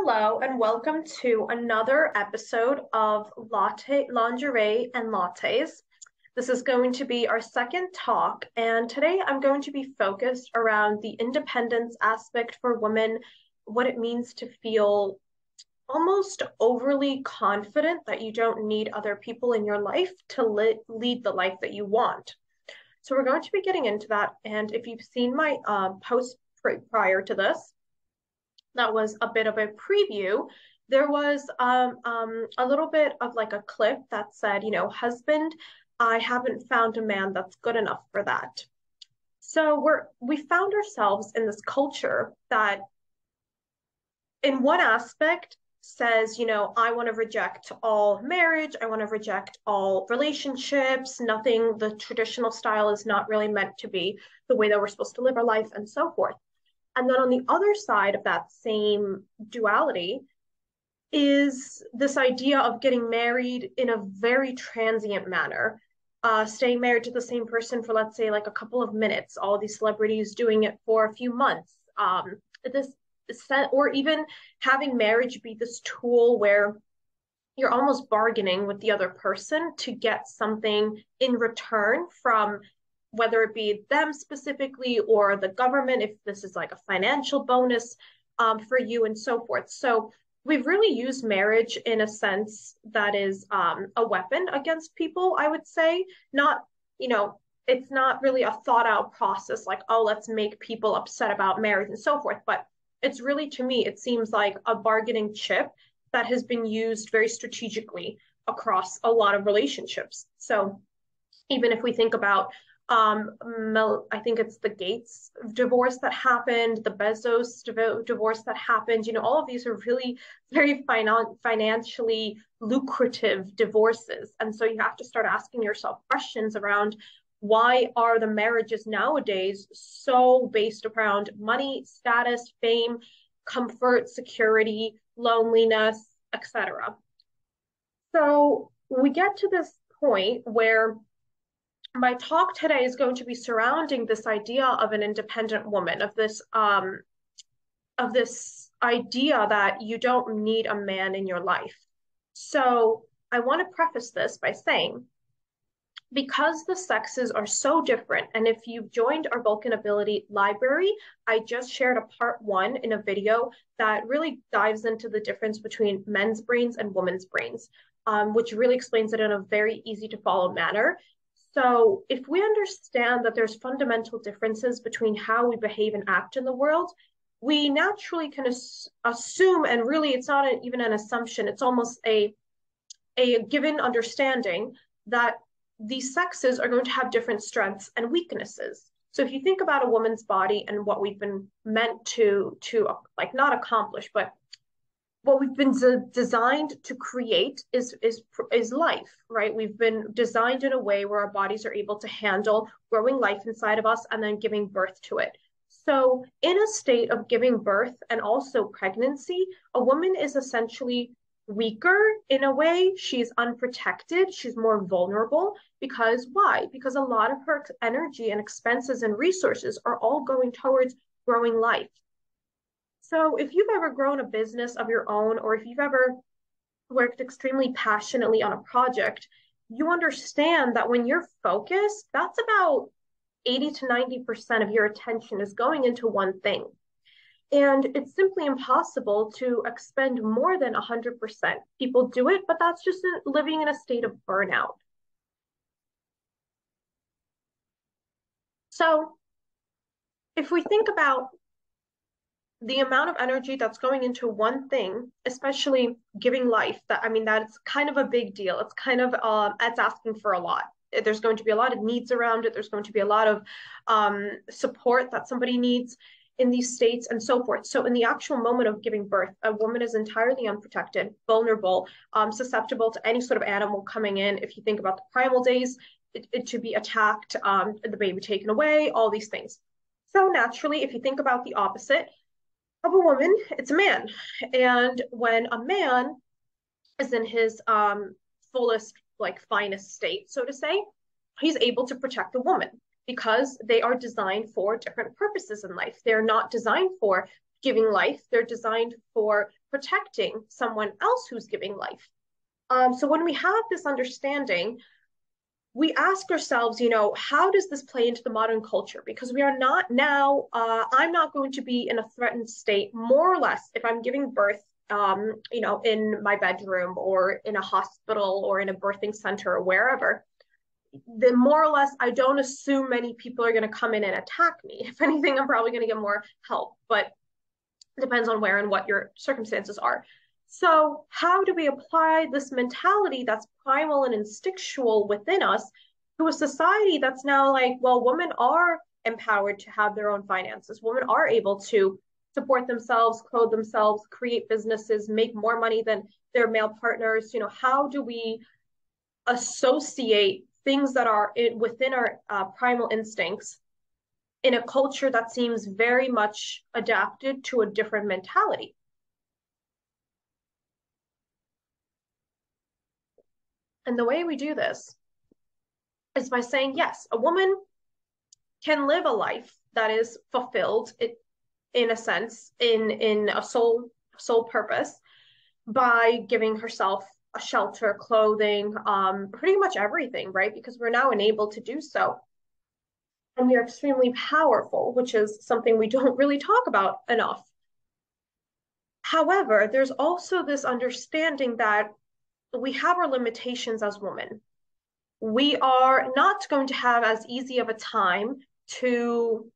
Hello and welcome to another episode of Lingerie and Lattes. This is going to be our second talk, and today I'm going to be focused around the independence aspect for women, what it means to feel almost overly confident that you don't need other people in your life to lead the life that you want. So we're going to be getting into that, and if you've seen my post prior to this, that was a bit of a preview. There was a little bit of like a clip that said, husband, I haven't found a man that's good enough for that. So we found ourselves in this culture that in one aspect says, I want to reject all marriage, I want to reject all relationships, nothing, the traditional style is not really meant to be the way that we're supposed to live our life and so forth. And then on the other side of that same duality is this idea of getting married in a very transient manner, staying married to the same person for, let's say, like a couple of minutes, all these celebrities doing it for a few months. This or even having marriage be this tool where you're almost bargaining with the other person to get something in return from whether it be them specifically or the government, if this is like a financial bonus for you and so forth. So we've really used marriage in a sense that is a weapon against people, I would say. Not, it's not really a thought out process like, oh, let's make people upset about marriage and so forth. But it's really, to me, it seems like a bargaining chip that has been used very strategically across a lot of relationships. So even if we think about I think it's the Gates divorce that happened, the Bezos divorce that happened. All of these are really very financially lucrative divorces. And so you have to start asking yourself questions around why are the marriages nowadays so based around money, status, fame, comfort, security, loneliness, etc. So we get to this point where my talk today is going to be surrounding this idea of an independent woman, of this idea that you don't need a man in your life. So I want to preface this by saying, because the sexes are so different, and if you've joined our Vulcan Ability library, I just shared a part 1 in a video that really dives into the difference between men's brains and women's brains, which really explains it in a very easy to follow manner. So if we understand that there's fundamental differences between how we behave and act in the world, we naturally can assume, and really it's not even an assumption, it's almost a given understanding that these sexes are going to have different strengths and weaknesses. So if you think about a woman's body and what we've been meant to like not accomplish, but what we've been designed to create is life, right? We've been designed in a way where our bodies are able to handle growing life inside of us and then giving birth to it. So in a state of giving birth and also pregnancy, a woman is essentially weaker in a way. She's unprotected, she's more vulnerable. Because why? Because a lot of her energy and expenses and resources are all going towards growing life. So if you've ever grown a business of your own, or if you've ever worked extremely passionately on a project, you understand that when you're focused, that's about 80 to 90% of your attention is going into one thing. And it's simply impossible to expend more than 100%. People do it, but that's just living in a state of burnout. So if we think about the amount of energy that's going into one thing, especially giving life, that's kind of a big deal. It's kind of, it's asking for a lot. There's going to be a lot of needs around it. There's going to be a lot of support that somebody needs in these states and so forth. So in the actual moment of giving birth, a woman is entirely unprotected, vulnerable, susceptible to any sort of animal coming in. If you think about the primal days, it should be attacked, the baby taken away, all these things. So naturally, if you think about the opposite of a woman, it's a man. And when a man is in his fullest, like finest state, so to say, he's able to protect the woman because they are designed for different purposes in life. They're not designed for giving life. They're designed for protecting someone else who's giving life. So when we have this understanding, we ask ourselves, how does this play into the modern culture? Because we are not now, I'm not going to be in a threatened state, more or less, if I'm giving birth, in my bedroom or in a hospital or in a birthing center or wherever. Then more or less, I don't assume many people are going to come in and attack me. If anything, I'm probably going to get more help, but it depends on where and what your circumstances are. So, how do we apply this mentality that's primal and instinctual within us to a society that's now like, well, women are empowered to have their own finances. Women are able to support themselves, clothe themselves, create businesses, make more money than their male partners. How do we associate things that are within our primal instincts in a culture that seems very much adapted to a different mentality? And the way we do this is by saying, yes, a woman can live a life that is fulfilled in a sense, in a soul purpose by giving herself a shelter, clothing, pretty much everything, right? Because we're now enabled to do so. And we are extremely powerful, which is something we don't really talk about enough. However, there's also this understanding that we have our limitations as women. We are not going to have as easy of a time to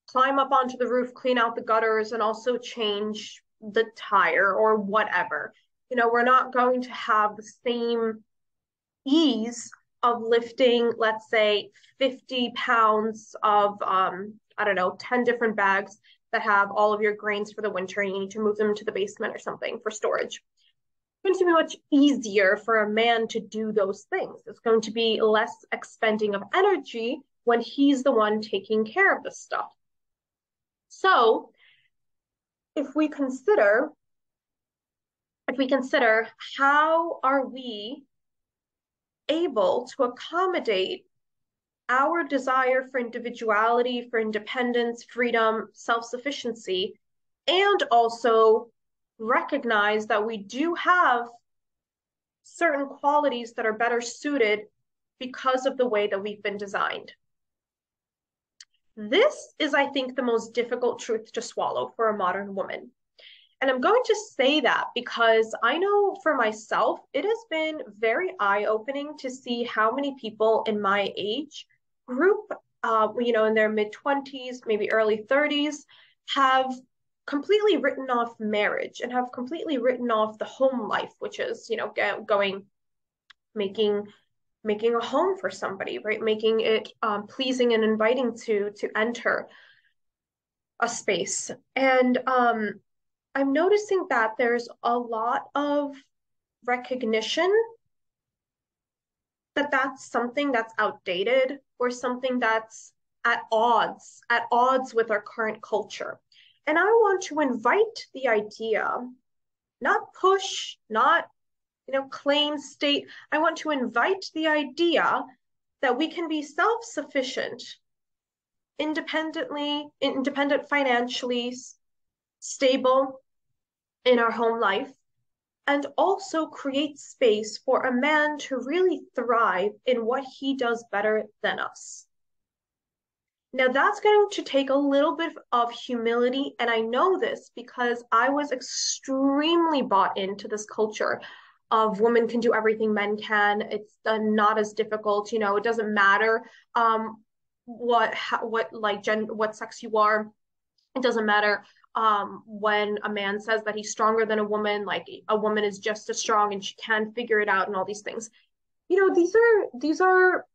climb up onto the roof, clean out the gutters, and also change the tire or whatever. We're not going to have the same ease of lifting, let's say, 50 pounds of, I don't know, 10 different bags that have all of your grains for the winter and you need to move them to the basement or something for storage. It's going to be much easier for a man to do those things. It's going to be less expending of energy when he's the one taking care of the stuff. So if we consider how are we able to accommodate our desire for individuality, for independence, freedom, self-sufficiency, and also recognize that we do have certain qualities that are better suited because of the way that we've been designed. This is, I think, the most difficult truth to swallow for a modern woman. And I'm going to say that because I know for myself, it has been very eye-opening to see how many people in my age group, in their mid-20s, maybe early 30s, have completely written off marriage and have completely written off the home life, which is, making a home for somebody, right? Making it pleasing and inviting to enter a space. And I'm noticing that there's a lot of recognition that that's something that's outdated or something that's at odds with our current culture. And I want to invite the idea, not push, not claim, state. I want to invite the idea that we can be self-sufficient, independent financially, stable in our home life, and also create space for a man to really thrive in what he does better than us. Now, that's going to take a little bit of humility, and I know this because I was extremely bought into this culture of women can do everything men can. It's not as difficult, it doesn't matter what sex you are. It doesn't matter when a man says that he's stronger than a woman, like a woman is just as strong and she can figure it out and all these things. These are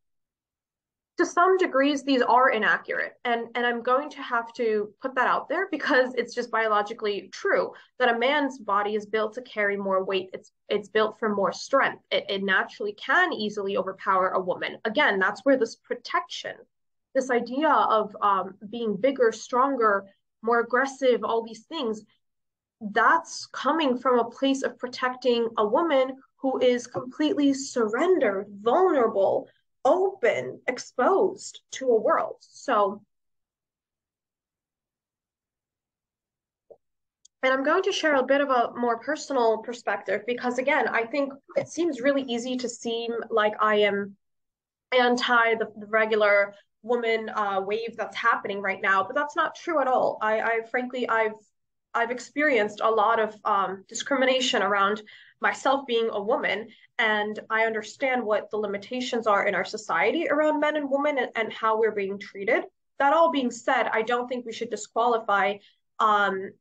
to some degrees, these are inaccurate. And I'm going to have to put that out there because it's just biologically true that a man's body is built to carry more weight. It's built for more strength. It naturally can easily overpower a woman. Again, that's where this protection, this idea of being bigger, stronger, more aggressive, all these things, that's coming from a place of protecting a woman who is completely surrendered, vulnerable, open, exposed to a world. So And I'm going to share a bit of a more personal perspective because, again, I think it seems really easy to seem like I am anti the regular woman wave that's happening right now, but that's not true at all. I frankly, I've experienced a lot of discrimination around myself being a woman, and I understand what the limitations are in our society around men and women and how we're being treated. That all being said, I don't think we should disqualify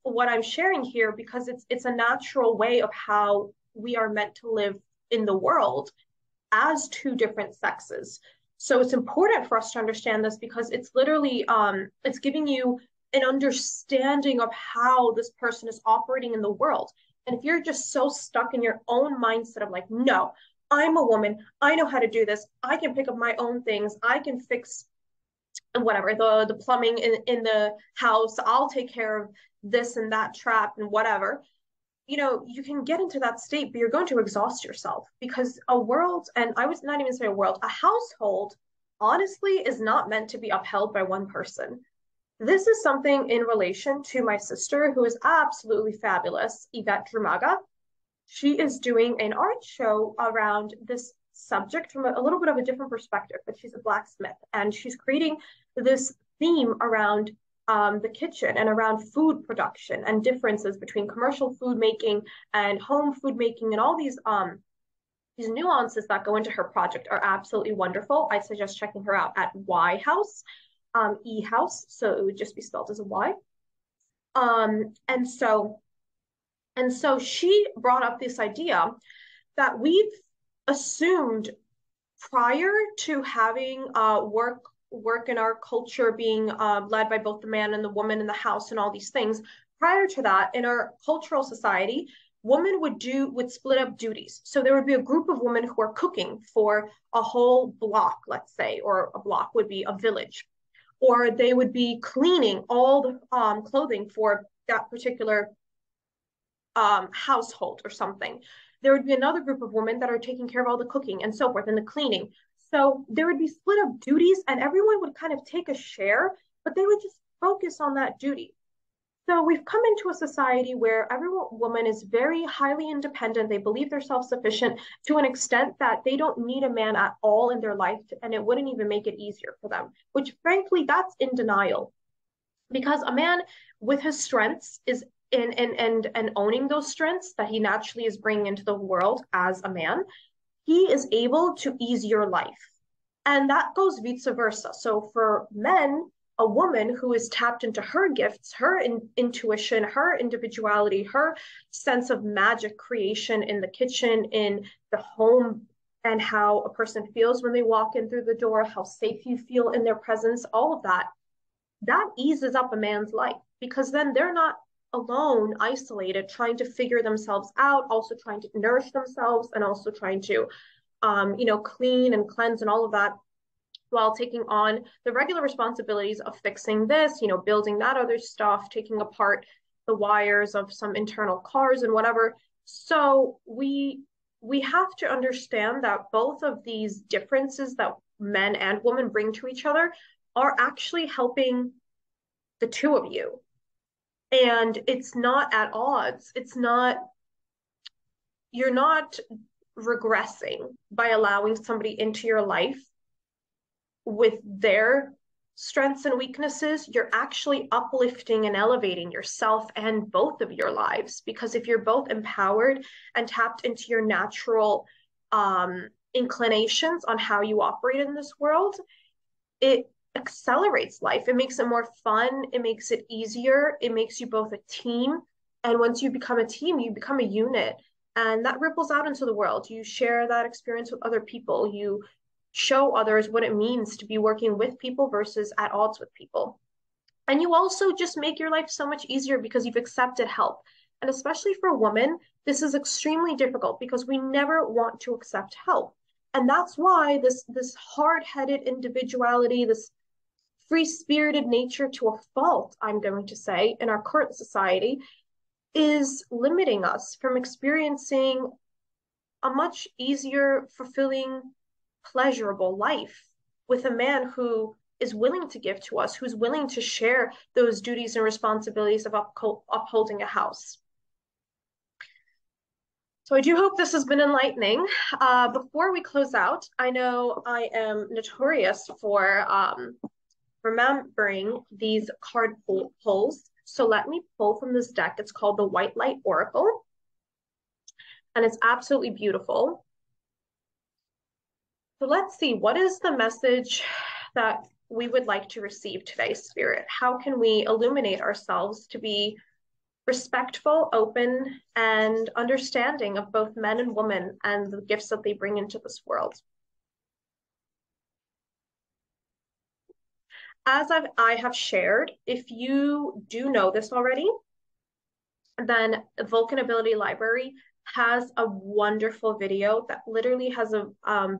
what I'm sharing here because it's a natural way of how we are meant to live in the world as two different sexes. So it's important for us to understand this because it's literally it's giving you an understanding of how this person is operating in the world. And if you're just so stuck in your own mindset of like, no, I'm a woman, I know how to do this, I can pick up my own things, I can fix whatever the plumbing in the house, I'll take care of this and that trap and whatever, you can get into that state, but you're going to exhaust yourself because a world, and I was not even say a world, a household, honestly, is not meant to be upheld by one person. This is something in relation to my sister, who is absolutely fabulous, Yvette Drumaga. She is doing an art show around this subject from a little bit of a different perspective, but she's a blacksmith and she's creating this theme around the kitchen and around food production and differences between commercial food making and home food making and all these nuances that go into her project are absolutely wonderful. I suggest checking her out at Y House, E House, so it would just be spelled as a Y. Um, and so and so she brought up this idea that we've assumed prior to having work in our culture being led by both the man and the woman in the house and all these things. Prior to that, in our cultural society, women would split up duties. So there would be a group of women who are cooking for a whole block, let's say, or a block would be a village, or they would be cleaning all the clothing for that particular household or something. There would be another group of women that are taking care of all the cooking and so forth and the cleaning. So there would be split up duties and everyone would kind of take a share, but they would just focus on that duty. So we've come into a society where every woman is very highly independent. They believe they're self-sufficient to an extent that they don't need a man at all in their life, and it wouldn't even make it easier for them, which frankly, that's in denial because a man with his strengths is and owning those strengths that he naturally is bringing into the world as a man, he is able to ease your life. And that goes vice versa. So for men, a woman who is tapped into her gifts, her intuition, her individuality, her sense of magic creation in the kitchen, in the home, and how a person feels when they walk in through the door, how safe you feel in their presence, all of that, that eases up a man's life because then they're not alone, isolated, trying to figure themselves out, also trying to nourish themselves and also trying to, clean and cleanse and all of that while taking on the regular responsibilities of fixing this, building that other stuff, taking apart the wires of some internal cars and whatever. So we have to understand that both of these differences that men and women bring to each other are actually helping the two of you. And it's not at odds. It's not, you're not regressing by allowing somebody into your life with their strengths and weaknesses. You're actually uplifting and elevating yourself and both of your lives. Because if you're both empowered and tapped into your natural inclinations on how you operate in this world, it accelerates life. It makes it more fun. It makes it easier. It makes you both a team. And once you become a team, you become a unit. And that ripples out into the world. You share that experience with other people. You show others what it means to be working with people versus at odds with people. And you also just make your life so much easier because you've accepted help. And especially for women, this is extremely difficult because we never want to accept help. And that's why this hard-headed individuality, this free-spirited nature to a fault, I'm going to say, in our current society, is limiting us from experiencing a much easier, fulfilling, pleasurable life with a man who is willing to give to us, who's willing to share those duties and responsibilities of upholding a house. So I do hope this has been enlightening. Before we close out, I know I am notorious for remembering these card pulls. So let me pull from this deck. It's called the White Light Oracle, and it's absolutely beautiful. So let's see, what is the message that we would like to receive today, Spirit? How can we illuminate ourselves to be respectful, open, and understanding of both men and women and the gifts that they bring into this world? As I have shared, if you do know this already, then Vulcan Ability Library has a wonderful video that literally has a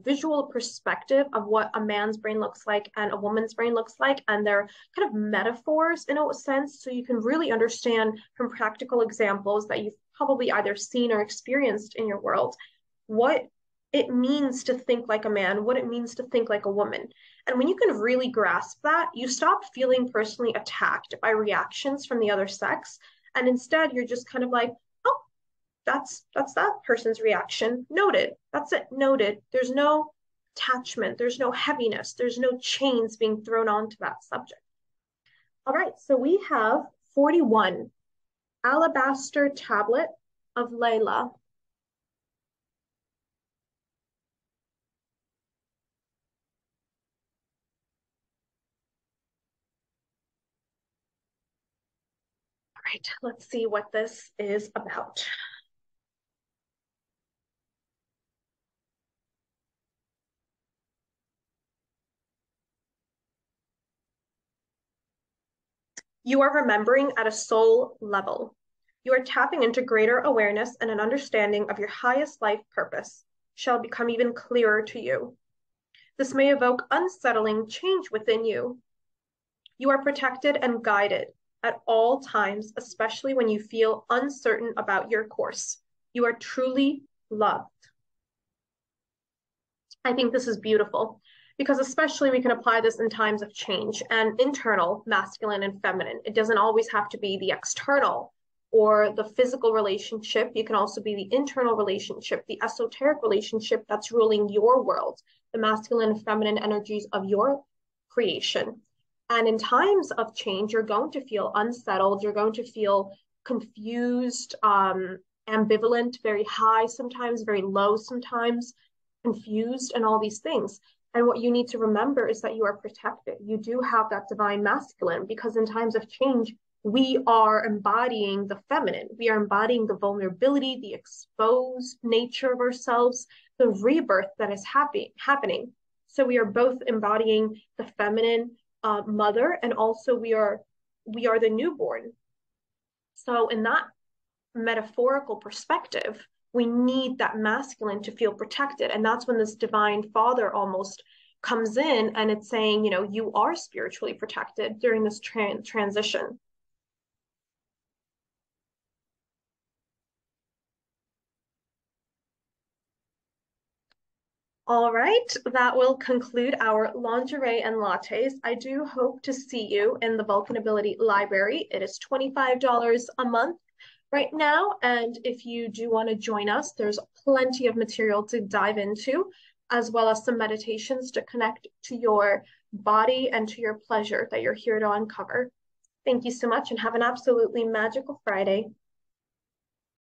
visual perspective of what a man's brain looks like and a woman's brain looks like, and they're kind of metaphors in a sense, so you can really understand from practical examples that you've probably either seen or experienced in your world what it means to think like a man, what it means to think like a woman. And when you can really grasp that, you stop feeling personally attacked by reactions from the other sex, and instead you're just kind of like, oh, that's that person's reaction. Noted. That's it. Noted. There's no attachment. There's no heaviness. There's no chains being thrown onto that subject. All right. So we have 41, Alabaster Tablet of Layla. All right. Let's see what this is about. You are remembering at a soul level. You are tapping into greater awareness, and an understanding of your highest life purpose shall become even clearer to you. This may evoke unsettling change within you. You are protected and guided at all times, especially when you feel uncertain about your course. You are truly loved. I think this is beautiful because especially we can apply this in times of change and internal, masculine and feminine. It doesn't always have to be the external or the physical relationship. You can also be the internal relationship, the esoteric relationship that's ruling your world, the masculine and feminine energies of your creation. And in times of change, you're going to feel unsettled. You're going to feel confused, ambivalent, very high sometimes, very low sometimes, confused, and all these things. And what you need to remember is that you are protected. You do have that divine masculine, because in times of change, we are embodying the feminine. We are embodying the vulnerability, the exposed nature of ourselves, the rebirth that is happening. So we are both embodying the feminine mother, and also we are the newborn. So in that metaphorical perspective, we need that masculine to feel protected. And that's when this divine father almost comes in, and it's saying, you know, you are spiritually protected during this transition. All right, that will conclude our lingerie and lattes. I do hope to see you in the Vulcan Ability Library. It is $25 a month right now. And if you do want to join us, there's plenty of material to dive into, as well as some meditations to connect to your body and to your pleasure that you're here to uncover. Thank you so much and have an absolutely magical Friday.